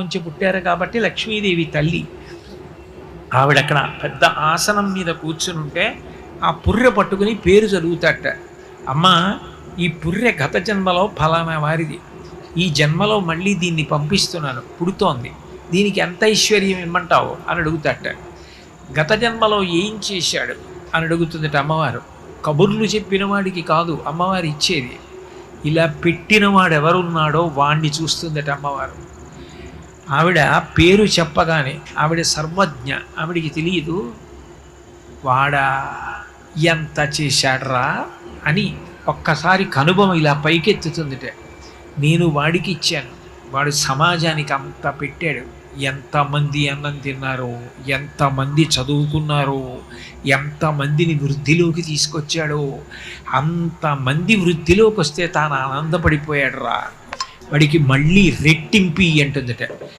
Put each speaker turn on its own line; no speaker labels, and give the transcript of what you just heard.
నుంచి పుట్టారు కాబట్టి లక్ష్మీదేవి తల్లి. ఆవిడ అక్కడ పెద్ద ఆసనం మీద కూర్చుని ఉంటే ఆ పుర్రె పట్టుకుని పేరు చదువుతాట. అమ్మ, ఈ పుర్రె గత జన్మలో ఫలానా వారిది, ఈ జన్మలో మళ్ళీ దీన్ని పంపిస్తున్నాను, పుడుతోంది, దీనికి ఎంత ఐశ్వర్యం ఇమ్మంటావు అని అడుగుతాట. గత జన్మలో ఏం చేశాడు అని అడుగుతుందట అమ్మవారు. కబుర్లు చెప్పిన వాడికి కాదు అమ్మవారు ఇచ్చేది, ఇలా పెట్టినవాడు ఎవరున్నాడో వాణ్ణి చూస్తుందట అమ్మవారు. ఆవిడ పేరు చెప్పగానే ఆవిడ సర్వజ్ఞ, ఆవిడికి తెలియదు వాడా ఎంత చేశాడ్రా అని ఒక్కసారి కనుబొమ ఇలా పైకెత్తుతుందిట. నేను వాడికి ఇచ్చాను, వాడు సమాజానికి అంత పెట్టాడు, ఎంతమంది అన్నం తిన్నారో, ఎంతమంది చదువుకున్నారో, ఎంతమందిని వృద్ధిలోకి తీసుకొచ్చాడో, అంతమంది వృద్ధిలోకి వస్తే తాను ఆనందపడిపోయాడు రా, వాడికి మళ్ళీ రెట్టింపి అంటుందట.